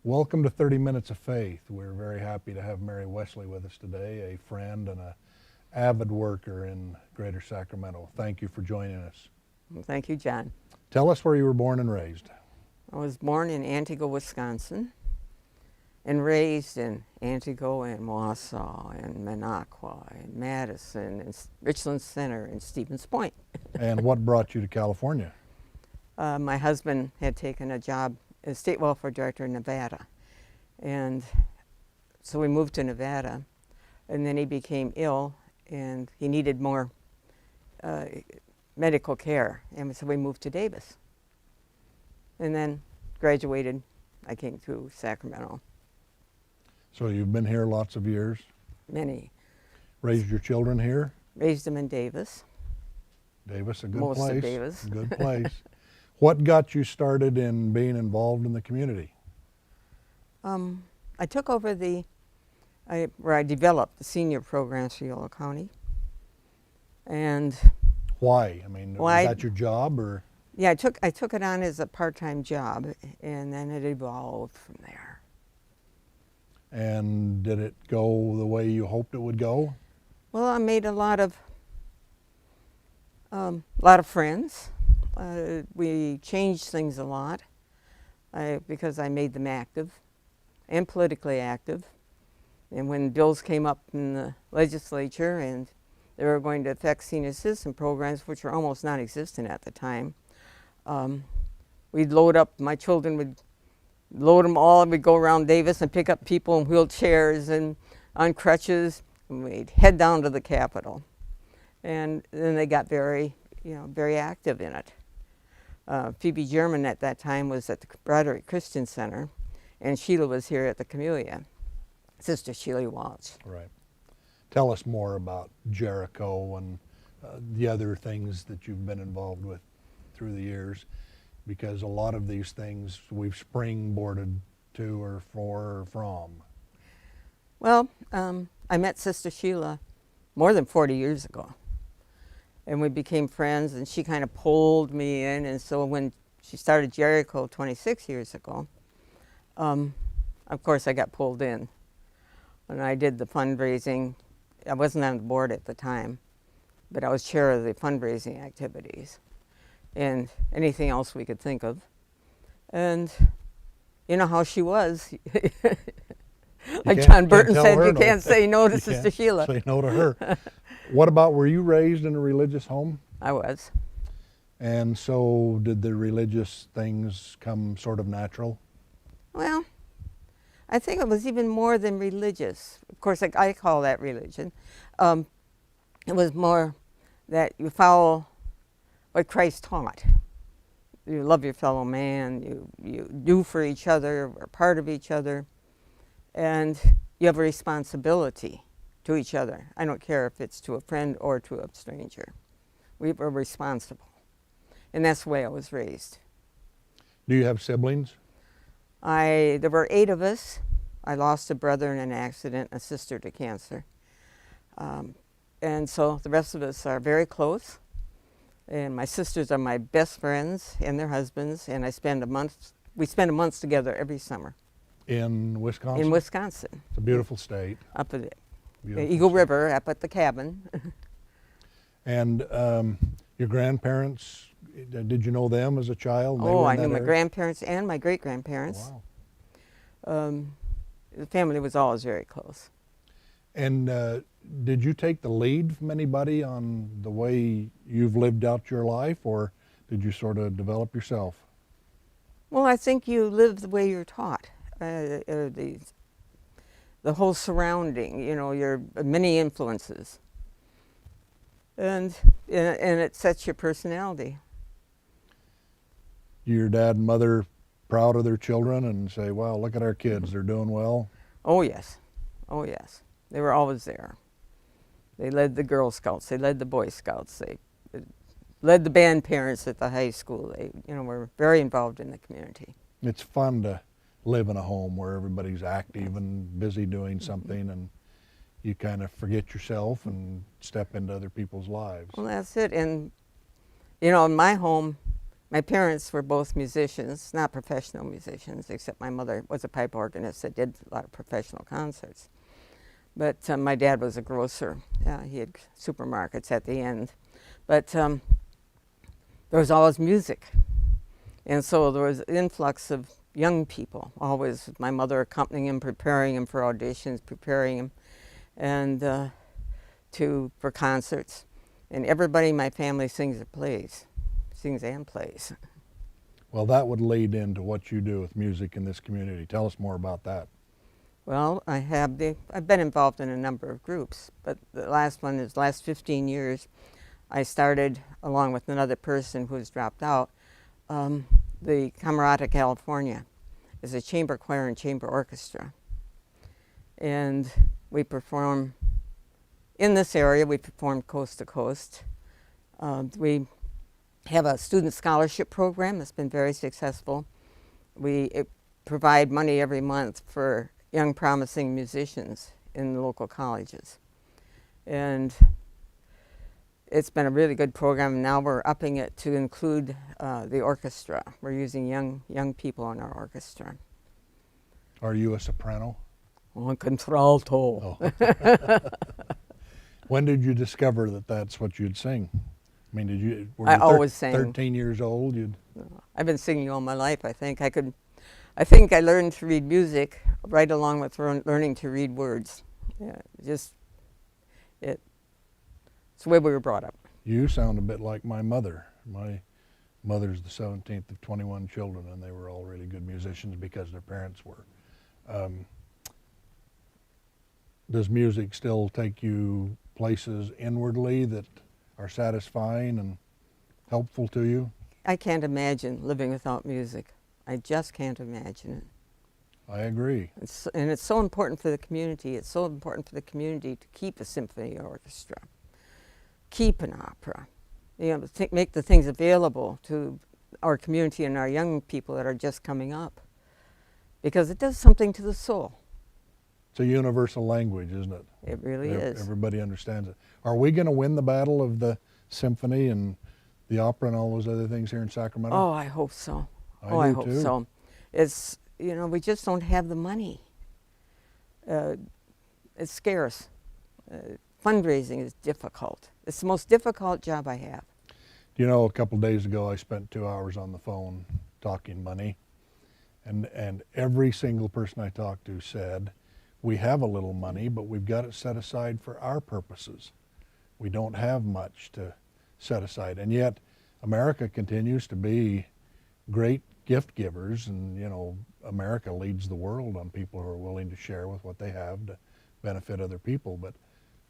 Welcome to 30 Minutes of Faith. We're very happy to have Mary Wesley with us today, a friend and an avid worker in Greater Sacramento. Thank you for joining us. Well, thank you, John. Tell us where you were born and raised. I was born in Antigo, Wisconsin, and raised in Antigo and Wausau and Minocqua and Madison and Richland Center and Stevens Point. And what brought you to California? My husband had taken a job as state welfare director in Nevada, and so we moved to Nevada, and then he became ill and he needed more medical care, and so we moved to Davis. And then graduated. I came through Sacramento. So you've been here lots of years? Many. Raised your children here? Raised them in Davis. Davis, a good Most place. of Davis. Good place. What got you started in being involved in the community? I took over where I developed the senior programs for Yolo County. And Why? I mean, was that your job or? yeah, I took it on as a part-time job, and then it evolved from there. And did it go the way you hoped it would go? Well, I made a lot of friends. We changed things a lot because I made them active and politically active. And when bills came up in the legislature and they were going to affect senior citizen programs, which were almost non-existent at the time, we'd load up, my children would load them all, and we'd go around Davis and pick up people in wheelchairs and on crutches, and we'd head down to the Capitol. And then they got very active in it. Phoebe German at that time was at the Broderick Christian Center, and Sheila was here at the Camellia, Sister Sheila Walsh. Right. Tell us more about Jericho and the other things that you've been involved with through the years, because a lot of these things we've springboarded to or for or from. Well, I met Sister Sheila more than 40 years ago, and we became friends, and she kind of pulled me in, and so when she started Jericho 26 years ago, of course I got pulled in. When I did the fundraising, I wasn't on the board at the time, but I was chair of the fundraising activities and anything else we could think of. And you know how she was. Like John Burton said, you can't say no to Sister Sheila. Say no to her. What about, were you raised in a religious home? I was. And so did the religious things come sort of natural? Well, I think it was even more than religious. Of course, I call that religion. It was more that you follow what Christ taught. You love your fellow man, you do for each other, we're part of each other, and you have a responsibility to each other. I don't care if it's to a friend or to a stranger. We were responsible. And that's the way I was raised. Do you have siblings? There were 8 of us. I lost a brother in an accident, a sister to cancer. And so the rest of us are very close. And my sisters are my best friends and their husbands, and we spend a month together every summer. In Wisconsin? In Wisconsin. It's a beautiful state. Up at the Beautiful Eagle state. River, up at the cabin. And your grandparents, did you know them as a child? They Oh, were I in knew that my area? grandparents and my great-grandparents. Wow. The family was always very close. And did you take the lead from anybody on the way you've lived out your life, or did you sort of develop yourself? Well, I think you live the way you're taught. The whole surrounding, your many influences. And it sets your personality. Your dad and mother proud of their children and say, wow, look at our kids, they're doing well? Oh, yes. Oh, yes. They were always there. They led the Girl Scouts. They led the Boy Scouts. They led the band parents at the high school. They, were very involved in the community. It's fun to live in a home where everybody's active and busy doing something, and you kind of forget yourself and step into other people's lives. Well, that's it. And, in my home, My parents were both musicians, not professional musicians, except my mother was a pipe organist that did a lot of professional concerts. But my dad was a grocer. He had supermarkets at the end. But there was always music. And so there was an influx of young people, always my mother accompanying him, preparing him for auditions, preparing him and for concerts. And everybody in my family sings and plays. Well, that would lead into what you do with music in this community. Tell us more about that. Well, I've been involved in a number of groups, but the last 15 years, I started, along with another person who's dropped out, the Camerata California is a chamber choir and chamber orchestra. And we perform, in this area, we perform coast to coast. We have a student scholarship program that's been very successful. We provide money every month for young promising musicians in the local colleges. And it's been a really good program. Now we're upping it to include the orchestra. We're using young people in our orchestra. Are you a soprano? Un contralto. Oh. When did you discover that that's what you'd sing? I mean, were you I always sang. 13 years old? I've been singing all my life. I think I learned to read music right along with learning to read words. Yeah, it's the way we were brought up. You sound a bit like my mother. My mother's the 17th of 21 children, and they were all really good musicians because their parents were. Does music still take you places inwardly that are satisfying and helpful to you? I can't imagine living without music. I just can't imagine it. I agree. And it's so important for the community. It's so important for the community to keep a symphony orchestra, keep an opera, make the things available to our community and our young people that are just coming up, because it does something to the soul. It's a universal language, isn't it? It really is. Everybody understands it. Are we going to win the battle of the symphony and the opera and all those other things here in Sacramento? Oh, I hope so. I hope so. It's, we just don't have the money. It's scarce. Fundraising is difficult. It's the most difficult job I have. A couple of days ago, I spent 2 hours on the phone talking money, and every single person I talked to said, we have a little money, but we've got it set aside for our purposes. We don't have much to set aside, and yet America continues to be great gift givers, and America leads the world on people who are willing to share with what they have to benefit other people, but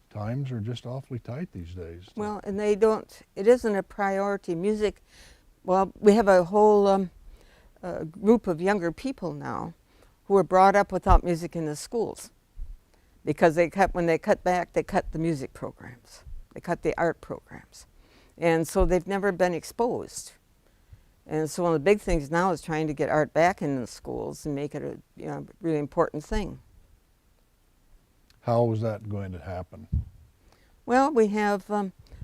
times are just awfully tight these days. Well, and it isn't a priority. Music, well, we have a whole group of younger people now who were brought up without music in the schools, because when they cut back, they cut the music programs, they cut the art programs, and so they've never been exposed. And so one of the big things now is trying to get art back in the schools and make it a really important thing. How is that going to happen? Well, we have,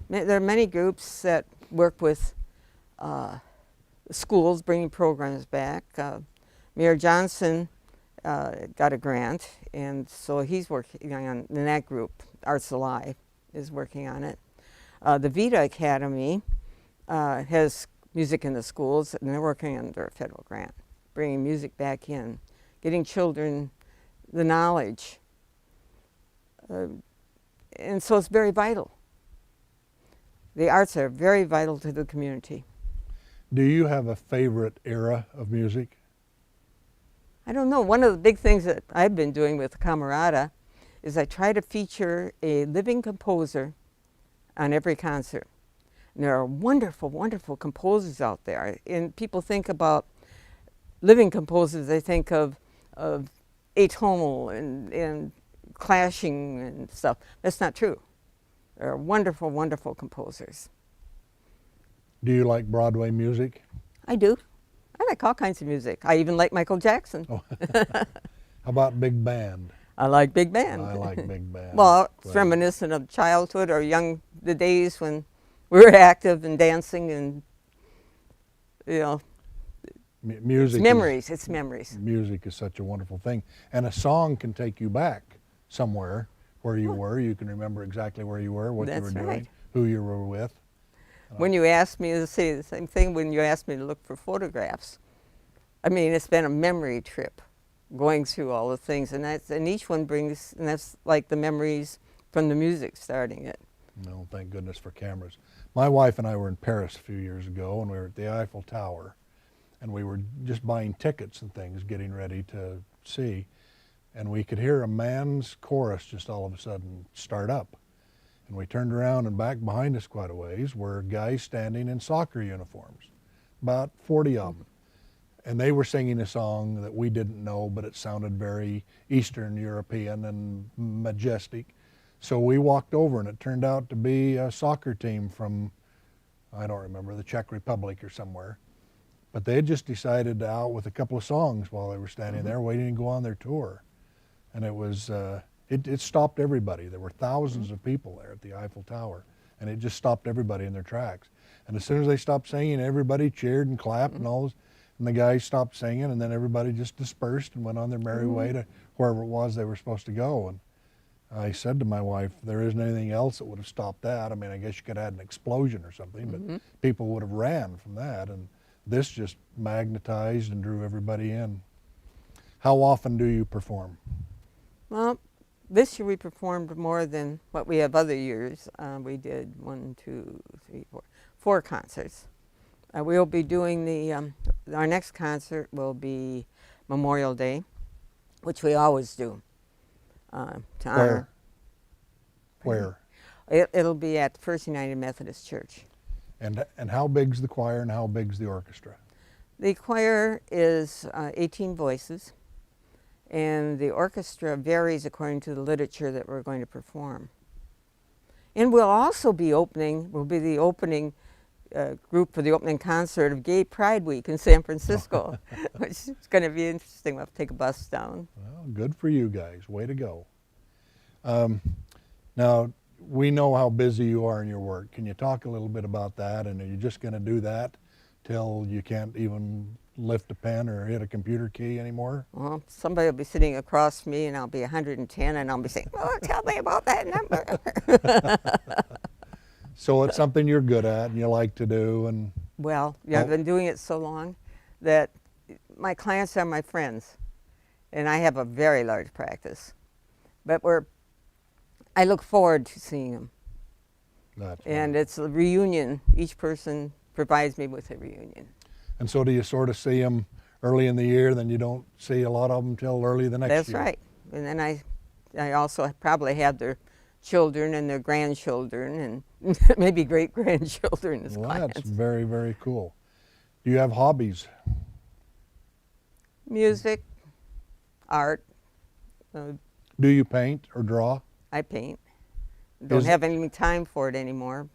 there are many groups that work with schools bringing programs back. Mayor Johnson got a grant, and so he's working on, in that group, Arts Alive is working on it. The Vita Academy has music in the schools, and they're working under a federal grant, bringing music back in, getting children the knowledge. And so it's very vital. The arts are very vital to the community. Do you have a favorite era of music? I don't know. One of the big things that I've been doing with Camerata is I try to feature a living composer on every concert. And there are wonderful, wonderful composers out there. And people think about living composers, they think of atonal and clashing and stuff. That's not true. There are wonderful, wonderful composers. Do you like Broadway music? I do. I like all kinds of music. I even like Michael Jackson. Oh. How about big band? I like big band. I like big band. Well, it's reminiscent of childhood or the days when we were active and dancing and you know, Music it's memories. It's memories. Music is such a wonderful thing, and a song can take you back somewhere where you were. You can remember exactly where you were, what you were That's doing, right. who you were with. When you asked me to say the same thing, when you asked me to look for photographs, I mean, it's been a memory trip going through all the things, and each one brings, and that's like the memories from the music starting it. No, thank goodness for cameras. My wife and I were in Paris a few years ago, and we were at the Eiffel Tower, and we were just buying tickets and things, getting ready to see, and we could hear a man's chorus just all of a sudden start up. And we turned around, and back behind us quite a ways were guys standing in soccer uniforms, about 40 of them. And they were singing a song that we didn't know, but it sounded very Eastern European and majestic. So we walked over, and it turned out to be a soccer team from, I don't remember, the Czech Republic or somewhere. But they had just decided to out with a couple of songs while they were standing there waiting to go on their tour. And it was, it stopped everybody. There were thousands of people there at the Eiffel Tower, and it just stopped everybody in their tracks. And as soon as they stopped singing, everybody cheered and clapped and all this. And the guys stopped singing, and then everybody just dispersed and went on their merry way to wherever it was they were supposed to go. And I said to my wife, there isn't anything else that would have stopped that. I mean, I guess you could have had an explosion or something, but people would have ran from that. And this just magnetized and drew everybody in. How often do you perform? Well, this year we performed more than what we have other years. We did 4 concerts. We'll be doing our next concert will be Memorial Day, which we always do. To honor. Where? It'll be at the First United Methodist Church. And how big's the choir and how big's the orchestra? The choir is 18 voices, and the orchestra varies according to the literature that we're going to perform. And we'll also be the opening group for the opening concert of Gay Pride Week in San Francisco, which is going to be interesting. We'll have to take a bus down. Well, good for you guys. Way to go. Now, we know how busy you are in your work. Can you talk a little bit about that? And are you just going to do that till you can't even lift a pen or hit a computer key anymore? Well, somebody will be sitting across from me, and I'll be 110, and I'll be saying, "Oh, tell me about that number." So it's something you're good at and you like to do. And well, yeah, I've been doing it so long that my clients are my friends, and I have a very large practice. But I look forward to seeing them. And it's a reunion. Each person provides me with a reunion. And so do you sort of see them early in the year, then you don't see a lot of them till early the next year? That's right. And then I also probably have their children and their grandchildren and maybe great-grandchildren as clients. That's very, very cool. Do you have hobbies? Music, art. Do you paint or draw? I paint. Don't have any time for it anymore.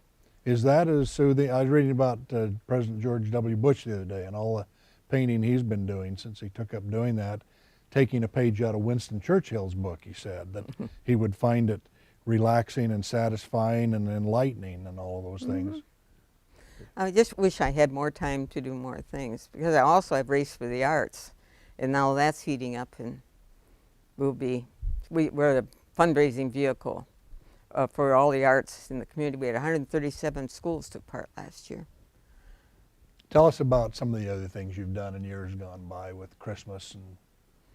Is that as soothing? I was reading about President George W. Bush the other day and all the painting he's been doing since he took up doing that, taking a page out of Winston Churchill's book. He said that he would find it relaxing and satisfying and enlightening and all of those things. I just wish I had more time to do more things, because I also have Race for the Arts, and now that's heating up, and we're a fundraising vehicle for all the arts in the community. We had 137 schools took part last year. Tell us about some of the other things you've done in years gone by with Christmas and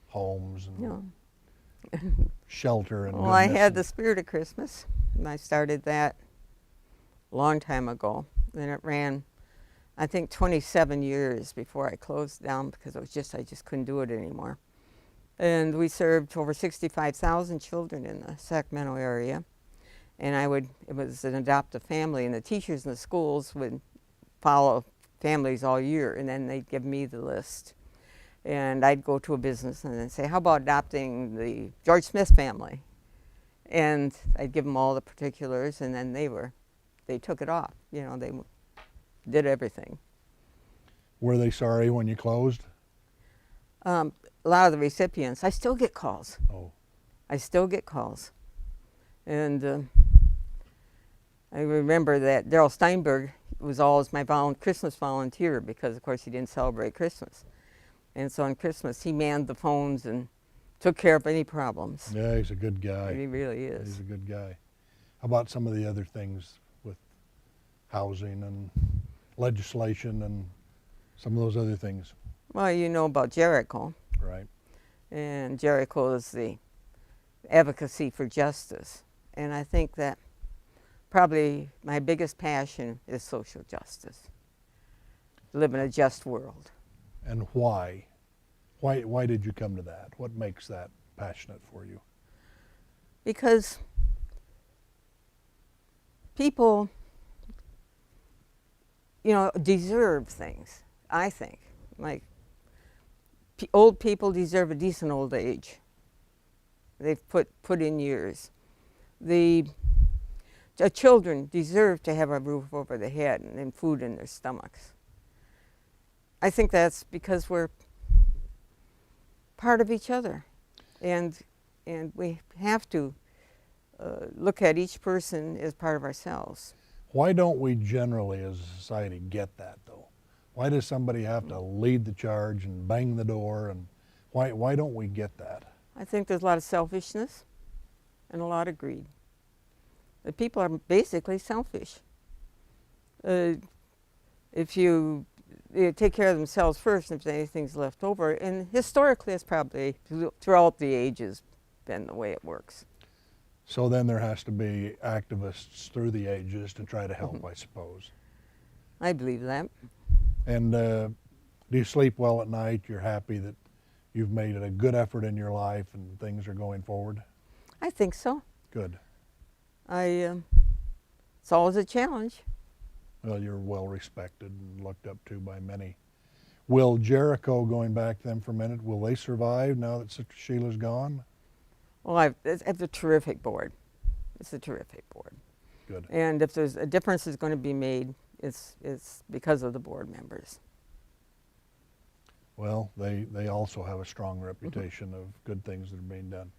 homes and shelter and well, I had the Spirit of Christmas, and I started that a long time ago. And it ran, I think, 27 years before I closed down, because I just couldn't do it anymore. And we served over 65,000 children in the Sacramento area. And it was an adoptive family, and the teachers in the schools would follow families all year, and then they'd give me the list. And I'd go to a business and then say, how about adopting the George Smith family? And I'd give them all the particulars, and then they took it off. You know, they did everything. Were they sorry when you closed? A lot of the recipients, I still get calls. Oh. I still get calls. And I remember that Darrell Steinberg was always my Christmas volunteer because, of course, he didn't celebrate Christmas. And so on Christmas, he manned the phones and took care of any problems. Yeah, he's a good guy. He really is. He's a good guy. How about some of the other things with housing and legislation and some of those other things? Well, you know about Jericho. Right. And Jericho is the advocacy for justice. And I think that probably my biggest passion is social justice. Live in a just world. And why? Why did you come to that? What makes that passionate for you? Because people, deserve things, I think. Like, old people deserve a decent old age. They've put in years. The children deserve to have a roof over their head and food in their stomachs. I think that's because we're part of each other, and we have to look at each person as part of ourselves. Why don't we generally as a society get that though? Why does somebody have to lead the charge and bang the door, and why don't we get that? I think there's a lot of selfishness and a lot of greed. The people are basically selfish. If they take care of themselves first, and if anything's left over, and historically it's probably throughout the ages been the way it works. So then there has to be activists through the ages to try to help, I suppose. I believe that. And do you sleep well at night? You're happy that you've made a good effort in your life and things are going forward? I think so. Good. It's always a challenge. Well, you're well respected and looked up to by many. Will Jericho, going back to them for a minute, will they survive now that Sister Sheila's gone? Well, it's a terrific board. It's a terrific board. Good. And if there's a difference is going to be made, it's because of the board members. Well, they also have a strong reputation of good things that are being done.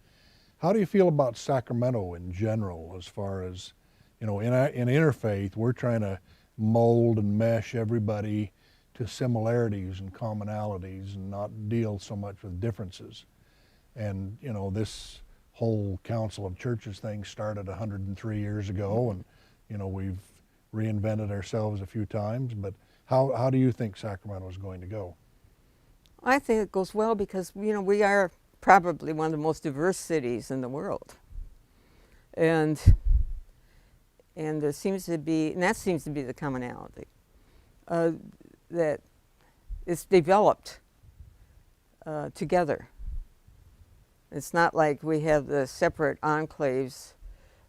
How do you feel about Sacramento in general, as far as, in interfaith, we're trying to mold and mesh everybody to similarities and commonalities and not deal so much with differences. And, this whole Council of Churches thing started 103 years ago, and, we've reinvented ourselves a few times, but how do you think Sacramento is going to go? I think it goes well because, we are probably one of the most diverse cities in the world. And there seems to be, and that seems to be the commonality, that it's developed together. It's not like we have the separate enclaves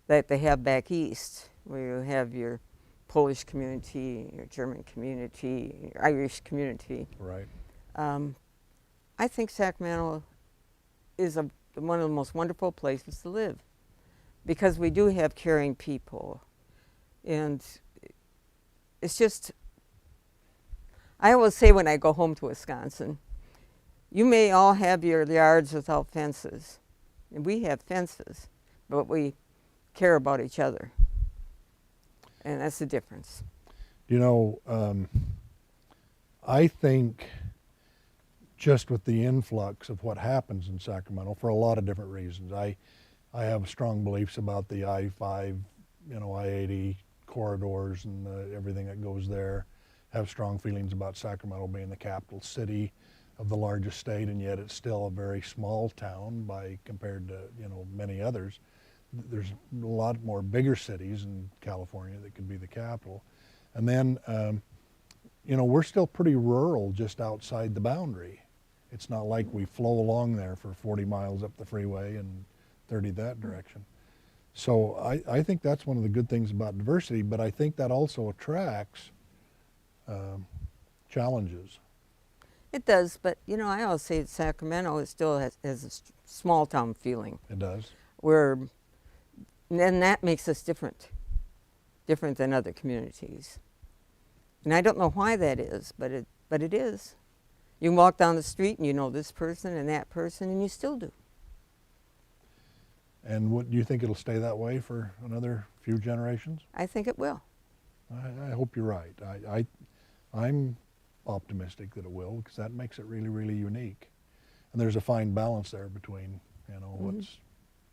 that they have back east, where you have your Polish community, your German community, your Irish community. Right. I think Sacramento is one of the most wonderful places to live because we do have caring people. And it's just, I always say when I go home to Wisconsin, you may all have your yards without fences, and we have fences, but we care about each other, and that's the difference. I think just with the influx of what happens in Sacramento, for a lot of different reasons, I have strong beliefs about the I-5, I-80 corridors and everything that goes there. Have strong feelings about Sacramento being the capital city of the largest state, and yet it's still a very small town compared to many others. There's a lot more bigger cities in California that could be the capital. And then we're still pretty rural just outside the boundary. It's not like we flow along there for 40 miles up the freeway and 30 that direction. So I think that's one of the good things about diversity, but I think that also attracts challenges. It does, but I always say that Sacramento still has a small town feeling. It does. And that makes us different than other communities. And I don't know why that is, but it is. You can walk down the street and you know this person and that person, and you still do. And do you think it'll stay that way for another few generations? I think it will. I hope you're right. I'm optimistic that it will, because that makes it really, really unique. And there's a fine balance there between, what's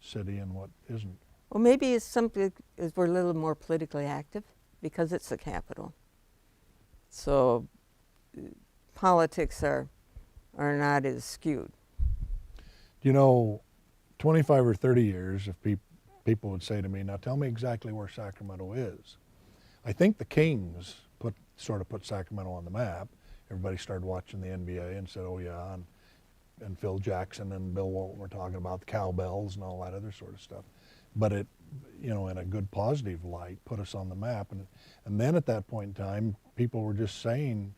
city and what isn't. Well, maybe it's something is we're a little more politically active because it's the capital. So politics are not as skewed. 25 or 30 years, if people would say to me, now tell me exactly where Sacramento is. I think the Kings sort of put Sacramento on the map. Everybody started watching the NBA and said, oh yeah, and Phil Jackson and Bill Walton were talking about the cowbells and all that other sort of stuff. But it, in a good positive light, put us on the map. And then at that point in time, people were just saying,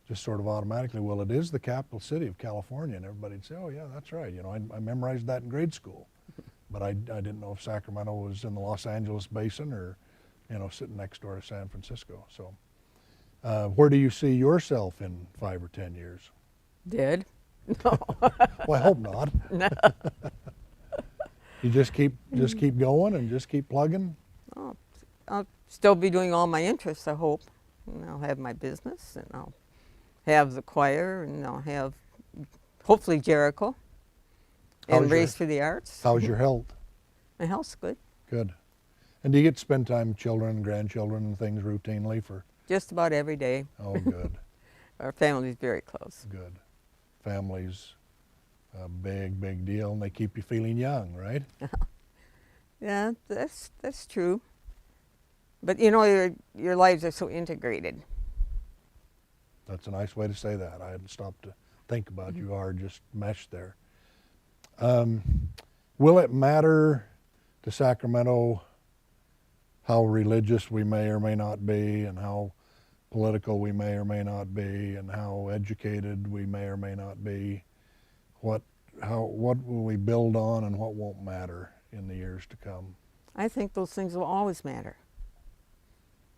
just sort of automatically, well, it is the capital city of California. And everybody'd say, oh yeah, that's right. I memorized that in grade school. But I didn't know if Sacramento was in the Los Angeles basin or, sitting next door to San Francisco. So where do you see yourself in 5 or 10 years? Dead? No. Well, I hope not. No. You just keep going and just keep plugging? Oh, I'll still be doing all my interests, I hope. And I'll have my business, and I'll have the choir, and I'll have, hopefully, Jericho, and Race for the Arts. How's your health? My health's good. Good. And do you get to spend time with children and grandchildren and things routinely for? Just about every day. Oh, good. Our family's very close. Good. Family's a big, big deal, and they keep you feeling young, right? Yeah, that's true. But your lives are so integrated. That's a nice way to say that. I hadn't stopped to think about You are just meshed there. Will it matter to Sacramento how religious we may or may not be, and how political we may or may not be, and how educated we may or may not be? What will we build on, and what won't matter in the years to come? I think those things will always matter.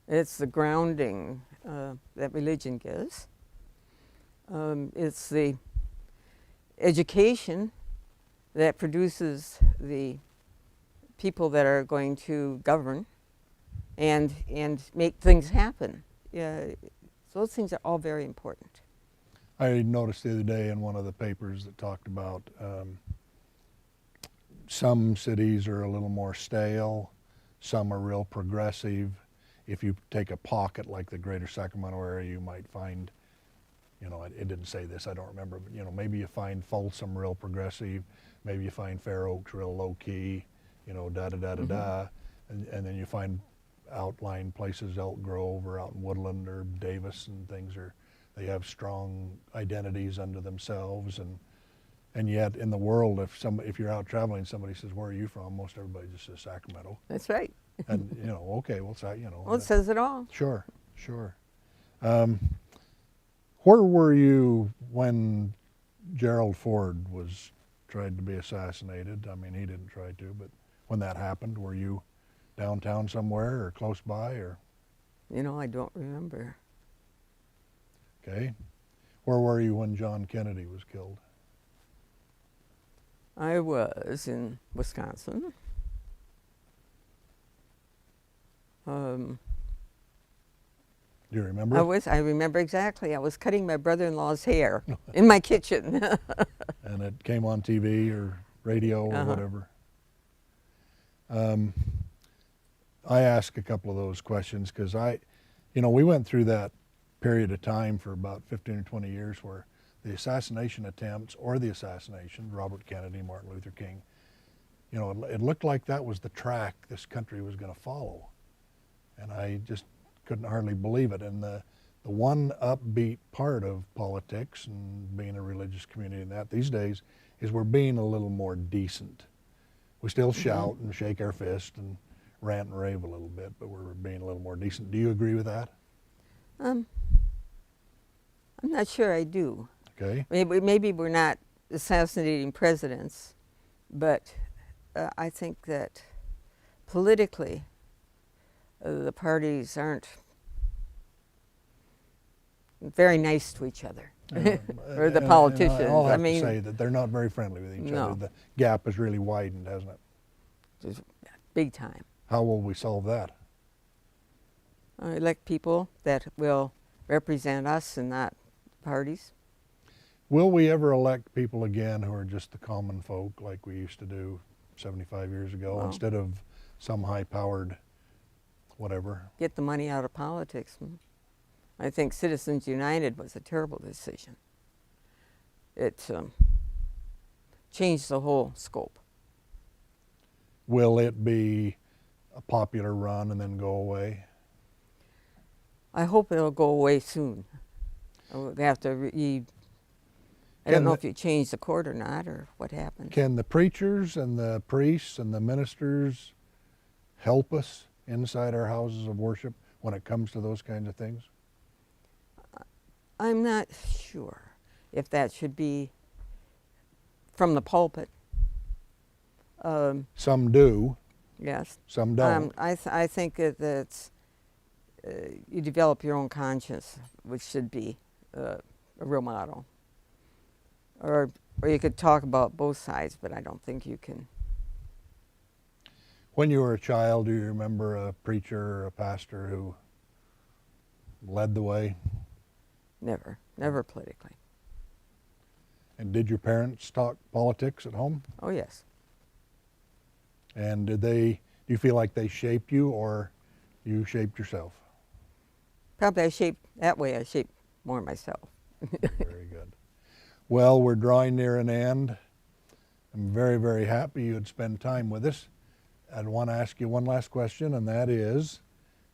It's the grounding that religion gives. It's the education that produces the people that are going to govern and make things happen. Yeah, those things are all very important. I noticed the other day in one of the papers that talked about some cities are a little more stale, some are real progressive. If you take a pocket like the greater Sacramento area, you might find, it didn't say this, I don't remember, but maybe you find Folsom real progressive, maybe you find Fair Oaks real low key, da-da-da-da-da, and then you find outlying places, Elk Grove or out in Woodland or Davis and things, they have strong identities unto themselves, and yet in the world, if you're out traveling, somebody says, where are you from? Most everybody just says Sacramento. That's right. And okay, well, Well, it says it all. Sure. Where were you when Gerald Ford was tried to be assassinated? I mean, he didn't try to, but when that happened, were you downtown somewhere or close by, or? I don't remember. Okay. Where were you when John Kennedy was killed? I was in Wisconsin. Do you remember? I remember exactly. I was cutting my brother-in-law's hair in my kitchen. And it came on TV or radio or whatever. I ask a couple of those questions because we went through that period of time for about 15 or 20 years where the assassination attempts or the assassination, Robert Kennedy, Martin Luther King, it looked like that was the track this country was going to follow. And I just couldn't hardly believe it. And the one upbeat part of politics and being a religious community and that these days is we're being a little more decent. We still shout and shake our fist and rant and rave a little bit, but we're being a little more decent. Do you agree with that? I'm not sure I do. Okay. Maybe we're not assassinating presidents, but I think that politically the parties aren't very nice to each other, or the politicians. And I'll have to say that they're not very friendly with each other. The gap has really widened, hasn't it? Just big time. How will we solve that? Elect people that will represent us and not parties. Will we ever elect people again who are just the common folk like we used to do 75 years ago Well, instead of some high-powered whatever? get the money out of politics. I think Citizens United was a terrible decision. It changed the whole scope. Will it be a popular run and then go away? I hope it'll go away soon. They have to I don't know if you change the court or not, or what happens. Can the preachers and the priests and the ministers help us inside our houses of worship when it comes to those kinds of things? I'm not sure if that should be from the pulpit. Some do, Yes. some don't. I think that you develop your own conscience, which should be a real motto. Or you could talk about both sides, but I don't think you can. When you were a child, do you remember a preacher or a pastor who led the way? Never politically. And did your parents talk politics at home? Oh, yes. And do you feel like they shaped you, or you shaped yourself? Probably I shape more myself. Very good. Well, we're drawing near an end. I'm very, very happy you would spend time with us. I'd want to ask you one last question, and that is,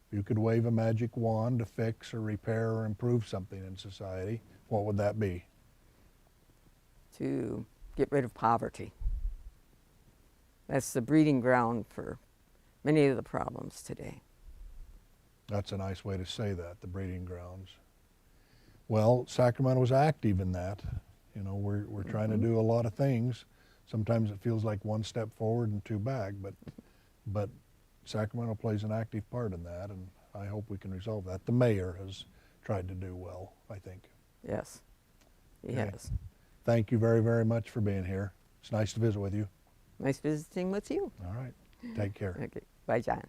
if you could wave a magic wand to fix or repair or improve something in society, what would that be? To get rid of poverty. That's the breeding ground for many of the problems today. That's a nice way to say that, the breeding grounds. Well, Sacramento's active in that. You know, we're trying to do a lot of things. Sometimes it feels like one step forward and two back, but Sacramento plays an active part in that, and I hope we can resolve that. The mayor has tried to do well, I think. Yes, he Okay. has. Thank you very, very much for being here. It's nice to visit with you. Nice visiting with you. All right. Take care. Okay. Bye, John.